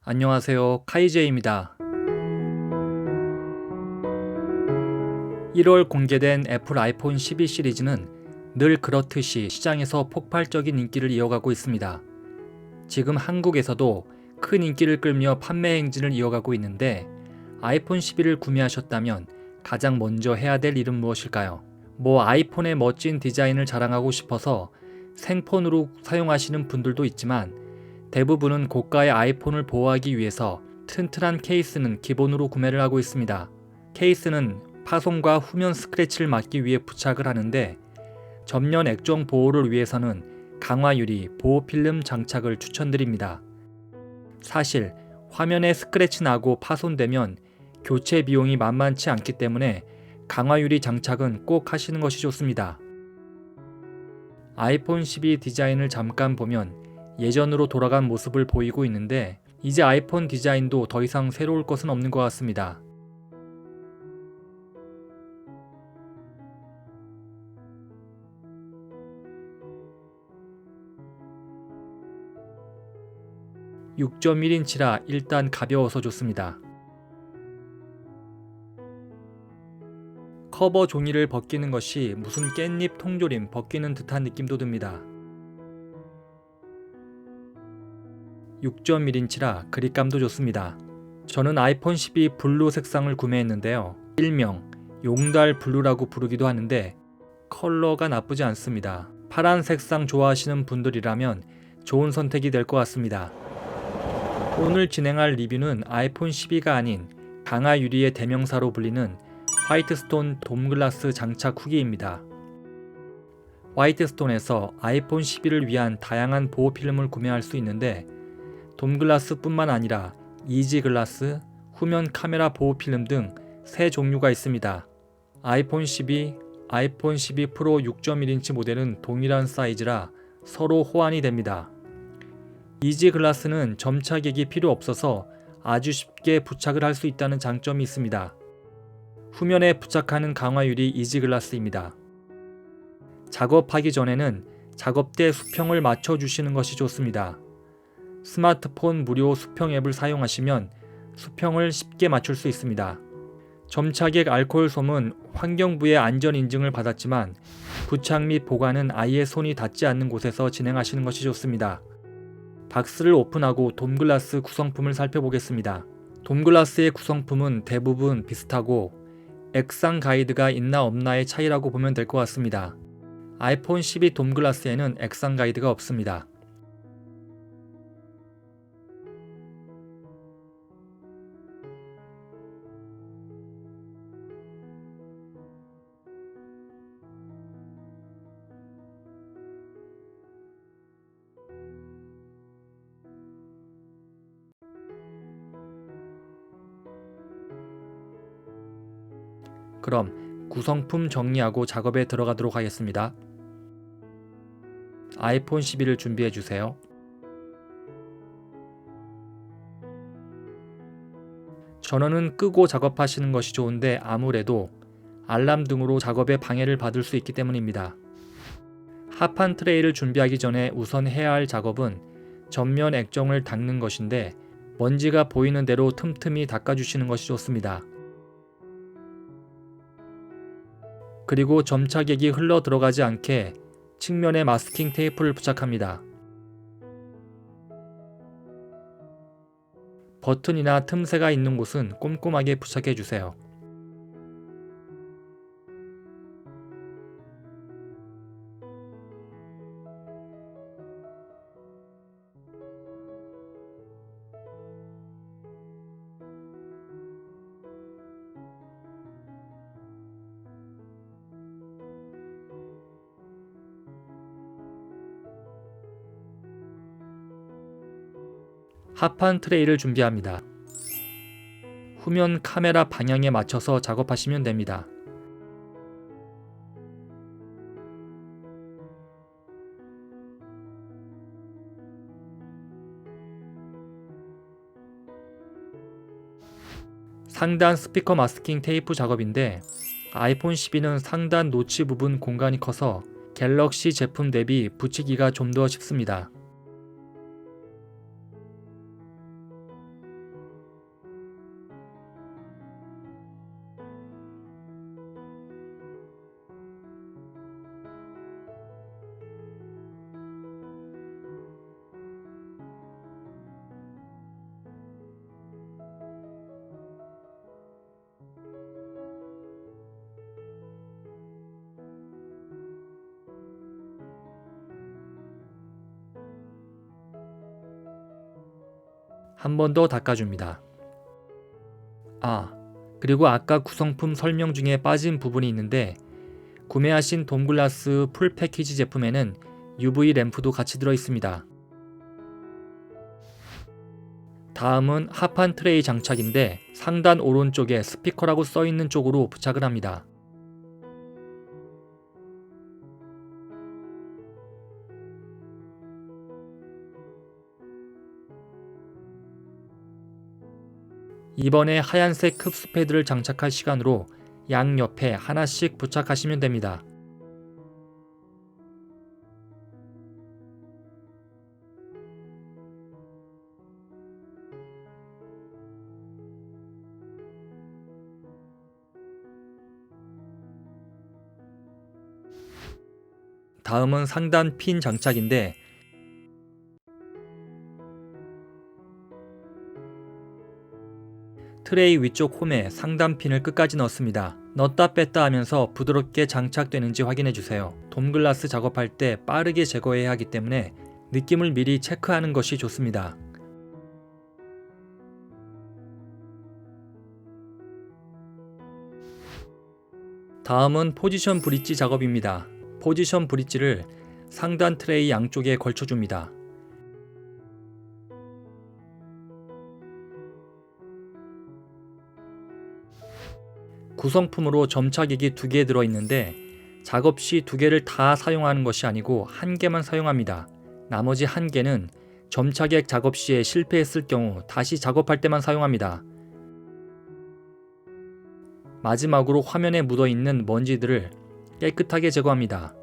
안녕하세요. 카이제이입니다. 1월 공개된 애플 아이폰 12 시리즈는 늘 그렇듯이 시장에서 폭발적인 인기를 이어가고 있습니다. 지금 한국에서도 큰 인기를 끌며 판매 행진을 이어가고 있는데 아이폰 12를 구매하셨다면 가장 먼저 해야 될 일은 무엇일까요? 아이폰의 멋진 디자인을 자랑하고 싶어서 생폰으로 사용하시는 분들도 있지만 대부분은 고가의 아이폰을 보호하기 위해서 튼튼한 케이스는 기본으로 구매를 하고 있습니다. 케이스는 파손과 후면 스크래치를 막기 위해 부착을 하는데 전면 액정 보호를 위해서는 강화 유리 보호 필름 장착을 추천드립니다. 사실 화면에 스크래치 나고 파손되면 교체 비용이 만만치 않기 때문에 강화 유리 장착은 꼭 하시는 것이 좋습니다. 아이폰 12 디자인을 잠깐 보면 예전으로 돌아간 모습을 보이고 있는데 이제 아이폰 디자인도 더 이상 새로울 것은 없는 것 같습니다. (6.1인치라) 일단 가벼워서 좋습니다. 커버 종이를 벗기는 것이 무슨 깻잎 통조림 벗기는 듯한 느낌도 듭니다. 6.1인치라 그립감도 좋습니다. 저는 아이폰 12 블루 색상을 구매했는데요. 일명 용달 블루라고 부르기도 하는데 컬러가 나쁘지 않습니다. 파란 색상 좋아하시는 분들이라면 좋은 선택이 될 것 같습니다. 오늘 진행할 리뷰는 아이폰 12가 아닌 강화 유리의 대명사로 불리는 화이트스톤 돔글라스 장착 후기입니다. 화이트스톤에서 아이폰 12를 위한 다양한 보호 필름을 구매할 수 있는데 돔글라스 뿐만 아니라 이지글라스, 후면 카메라 보호 필름 등 세 종류가 있습니다. 아이폰 12, 아이폰 12 프로 6.1인치 모델은 동일한 사이즈라 서로 호환이 됩니다. 이지글라스는 점착액이 필요 없어서 아주 쉽게 부착을 할 수 있다는 장점이 있습니다. 후면에 부착하는 강화유리 이지글라스입니다. 작업하기 전에는 작업대 수평을 맞춰주시는 것이 좋습니다. 스마트폰 무료 수평 앱을 사용하시면 수평을 쉽게 맞출 수 있습니다. 점착액 알코올 솜은 환경부의 안전 인증을 받았지만 부착 및 보관은 아예 손이 닿지 않는 곳에서 진행하시는 것이 좋습니다. 박스를 오픈하고 돔글라스 구성품을 살펴보겠습니다. 돔글라스의 구성품은 대부분 비슷하고 액상 가이드가 있나 없나의 차이라고 보면 될 것 같습니다. 아이폰 12 돔글라스에는 액상 가이드가 없습니다. 그럼 구성품 정리하고 작업에 들어가도록 하겠습니다. 아이폰 12를 준비해 주세요. 전원은 끄고 작업하시는 것이 좋은데 아무래도 알람 등으로 작업에 방해를 받을 수 있기 때문입니다. 합판 트레이를 준비하기 전에 우선 해야 할 작업은 전면 액정을 닦는 것인데 먼지가 보이는 대로 틈틈이 닦아주시는 것이 좋습니다. 그리고 점착액이 흘러 들어가지 않게 측면에 마스킹 테이프를 부착합니다. 버튼이나 틈새가 있는 곳은 꼼꼼하게 부착해 주세요. 합판 트레이를 준비합니다. 후면 카메라 방향에 맞춰서 작업하시면 됩니다. 상단 스피커 마스킹 테이프 작업인데 아이폰 12는 상단 노치 부분 공간이 커서 갤럭시 제품 대비 붙이기가 좀 더 쉽습니다. 한 번 더 닦아줍니다. 그리고 아까 구성품 설명 중에 빠진 부분이 있는데 구매하신 돔글라스 풀 패키지 제품에는 UV 램프도 같이 들어있습니다. 다음은 하판 트레이 장착인데 상단 오른쪽에 스피커라고 써있는 쪽으로 부착을 합니다. 이번에 하얀색 흡수 패드를 장착할 시간으로 양옆에 하나씩 부착하시면 됩니다. 다음은 상단 핀 장착인데 트레이 위쪽 홈에 상단 핀을 끝까지 넣습니다. 넣었다 뺐다 하면서 부드럽게 장착되는지 확인해주세요. 돔글라스 작업할 때 빠르게 제거해야 하기 때문에 느낌을 미리 체크하는 것이 좋습니다. 다음은 포지션 브릿지 작업입니다. 포지션 브릿지를 상단 트레이 양쪽에 걸쳐줍니다. 구성품으로 점착액이 2개 들어있는데 작업 시 2개를 다 사용하는 것이 아니고 1개만 사용합니다. 나머지 1개는 점착액 작업 시에 실패했을 경우 다시 작업할 때만 사용합니다. 마지막으로 화면에 묻어있는 먼지들을 깨끗하게 제거합니다.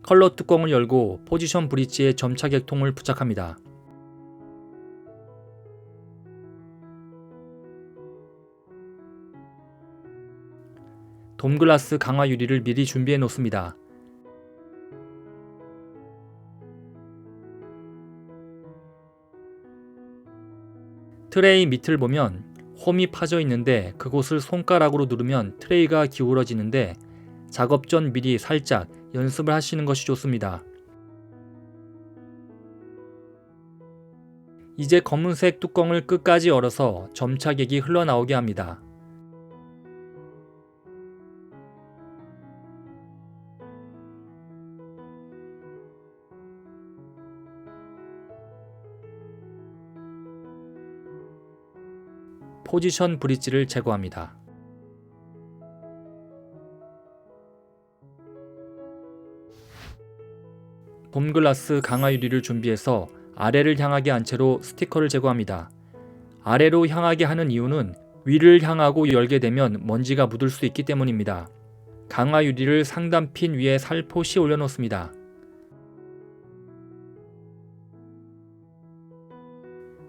컬러 뚜껑을 열고 포지션 브릿지에 점착액 통을 부착합니다. 돔글라스 강화 유리를 미리 준비해 놓습니다. 트레이 밑을 보면 홈이 파져 있는데 그곳을 손가락으로 누르면 트레이가 기울어지는데 작업 전 미리 살짝 연습을 하시는 것이 좋습니다. 이제 검은색 뚜껑을 끝까지 열어서 점착액이 흘러나오게 합니다. 포지션 브릿지를 제거합니다. 돔글라스 강화 유리를 준비해서 아래를 향하게 한 채로 스티커를 제거합니다. 아래로 향하게 하는 이유는 위를 향하고 열게 되면 먼지가 묻을 수 있기 때문입니다. 강화 유리를 상단 핀 위에 살포시 올려놓습니다.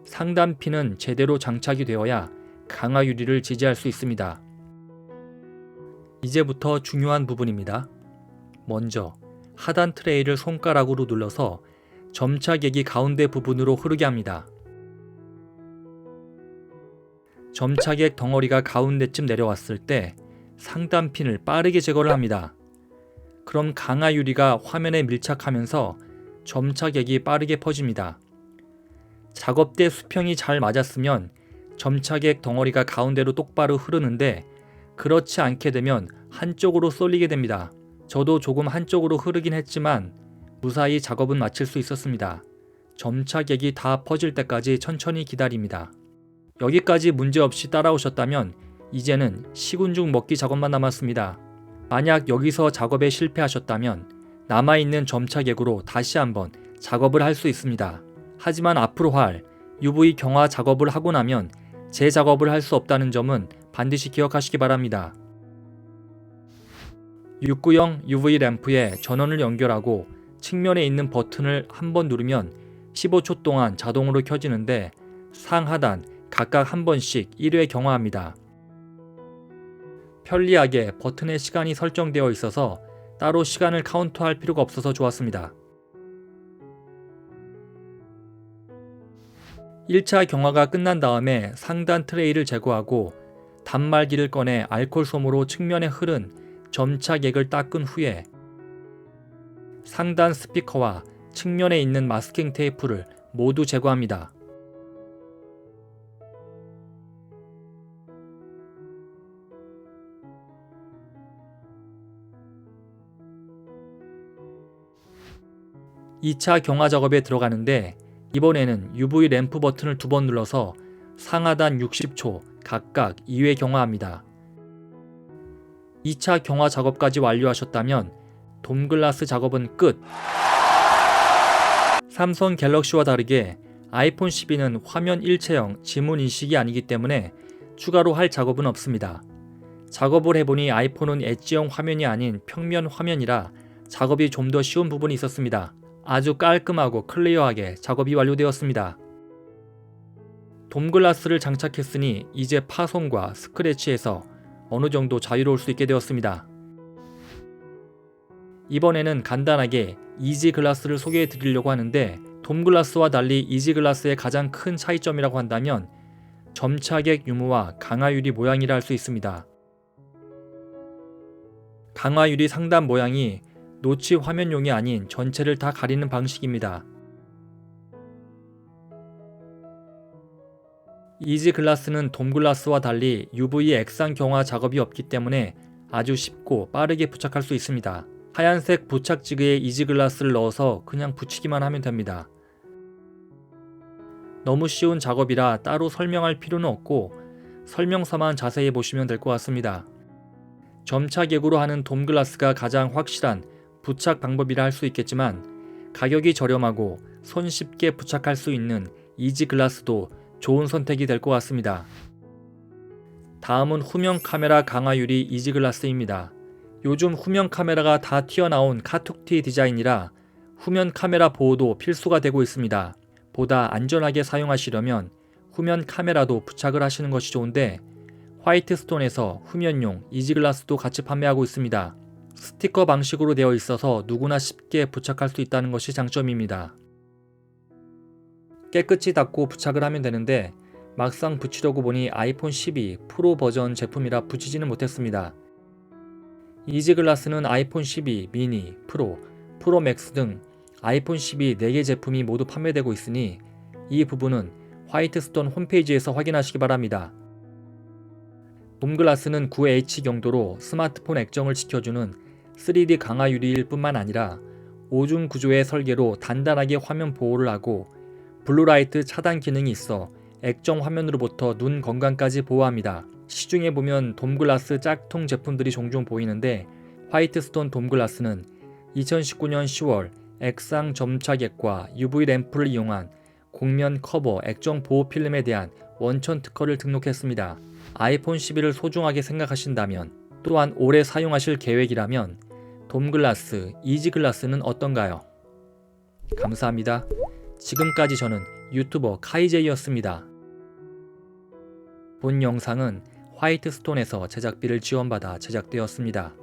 상단 핀은 제대로 장착이 되어야 강화 유리를 지지할 수 있습니다. 이제부터 중요한 부분입니다. 먼저 하단 트레이를 손가락으로 눌러서 점착액이 가운데 부분으로 흐르게 합니다. 점착액 덩어리가 가운데쯤 내려왔을 때 상단 핀을 빠르게 제거를 합니다. 그럼 강화 유리가 화면에 밀착하면서 점착액이 빠르게 퍼집니다. 작업대 수평이 잘 맞았으면 점착액 덩어리가 가운데로 똑바로 흐르는데 그렇지 않게 되면 한쪽으로 쏠리게 됩니다. 저도 조금 한쪽으로 흐르긴 했지만 무사히 작업은 마칠 수 있었습니다. 점착액이 다 퍼질 때까지 천천히 기다립니다. 여기까지 문제없이 따라오셨다면 이제는 식은죽 먹기 작업만 남았습니다. 만약 여기서 작업에 실패하셨다면 남아있는 점착액으로 다시 한번 작업을 할 수 있습니다. 하지만 앞으로 할 UV 경화 작업을 하고 나면 재작업을 할 수 없다는 점은 반드시 기억하시기 바랍니다. 6구형 UV 램프에 전원을 연결하고 측면에 있는 버튼을 한번 누르면 15초 동안 자동으로 켜지는데 상하단 각각 한 번씩 1회 경화합니다. 편리하게 버튼의 시간이 설정되어 있어서 따로 시간을 카운트할 필요가 없어서 좋았습니다. 1차 경화가 끝난 다음에 상단 트레이를 제거하고 단말기를 꺼내 알코올 솜으로 측면에 흐른 점착액을 닦은 후에 상단 스피커와 측면에 있는 마스킹 테이프를 모두 제거합니다. (2차) 경화 작업에 들어가는데 이번에는 UV 램프 버튼을 2번 눌러서 상하단 60초 각각 2회 경화합니다. 2차 경화 작업까지 완료하셨다면 돔글라스 작업은 끝! 삼성 갤럭시와 다르게 아이폰 12는 화면 일체형 지문 인식이 아니기 때문에 추가로 할 작업은 없습니다. 작업을 해보니 아이폰은 엣지형 화면이 아닌 평면 화면이라 작업이 좀 더 쉬운 부분이 있었습니다. 아주 깔끔하고 클리어하게 작업이 완료되었습니다. 돔글라스를 장착했으니 이제 파손과 스크래치에서 어느 정도 자유로울 수 있게 되었습니다. 이번에는 간단하게 이지글라스를 소개해 드리려고 하는데 돔글라스와 달리 이지글라스의 가장 큰 차이점이라고 한다면 점착액 유무와 강화유리 모양이라 할 수 있습니다. 강화유리 상단 모양이 노치 화면용이 아닌 전체를 다 가리는 방식입니다. 이지글라스는 돔글라스와 달리 UV 액상 경화 작업이 없기 때문에 아주 쉽고 빠르게 부착할 수 있습니다. 하얀색 부착지그에 이지글라스를 넣어서 그냥 붙이기만 하면 됩니다. 너무 쉬운 작업이라 따로 설명할 필요는 없고 설명서만 자세히 보시면 될 것 같습니다. 점착액으로 하는 돔글라스가 가장 확실한 부착 방법이라 할 수 있겠지만 가격이 저렴하고 손쉽게 부착할 수 있는 이지글라스도 좋은 선택이 될 것 같습니다. 다음은 후면 카메라 강화유리 이지글라스입니다. 요즘 후면 카메라가 다 튀어나온 카툭티 디자인이라 후면 카메라 보호도 필수가 되고 있습니다. 보다 안전하게 사용하시려면 후면 카메라도 부착을 하시는 것이 좋은데 화이트스톤에서 후면용 이지글라스도 같이 판매하고 있습니다. 스티커 방식으로 되어 있어서 누구나 쉽게 부착할 수 있다는 것이 장점입니다. 깨끗이 닦고 부착을 하면 되는데 막상 붙이려고 보니 아이폰 12 프로 버전 제품이라 붙이지는 못했습니다. 이지글라스는 아이폰 12 미니, 프로, 프로 맥스 등 아이폰 12 4개 제품이 모두 판매되고 있으니 이 부분은 화이트스톤 홈페이지에서 확인하시기 바랍니다. 돔글라스는 9H 경도로 스마트폰 액정을 지켜주는 3D 강화 유리일 뿐만 아니라 5중 구조의 설계로 단단하게 화면 보호를 하고 블루라이트 차단 기능이 있어 액정 화면으로부터 눈 건강까지 보호합니다. 시중에 보면 돔글라스 짝퉁 제품들이 종종 보이는데 화이트스톤 돔글라스는 2019년 10월 액상 점착액과 UV 램프를 이용한 곡면 커버 액정 보호 필름에 대한 원천 특허를 등록했습니다. 아이폰 11을 소중하게 생각하신다면 또한 오래 사용하실 계획이라면 돔글라스, 이지글라스는 어떤가요? 감사합니다. 지금까지 저는 유튜버 카이제이였습니다. 본 영상은 화이트스톤에서 제작비를 지원받아 제작되었습니다.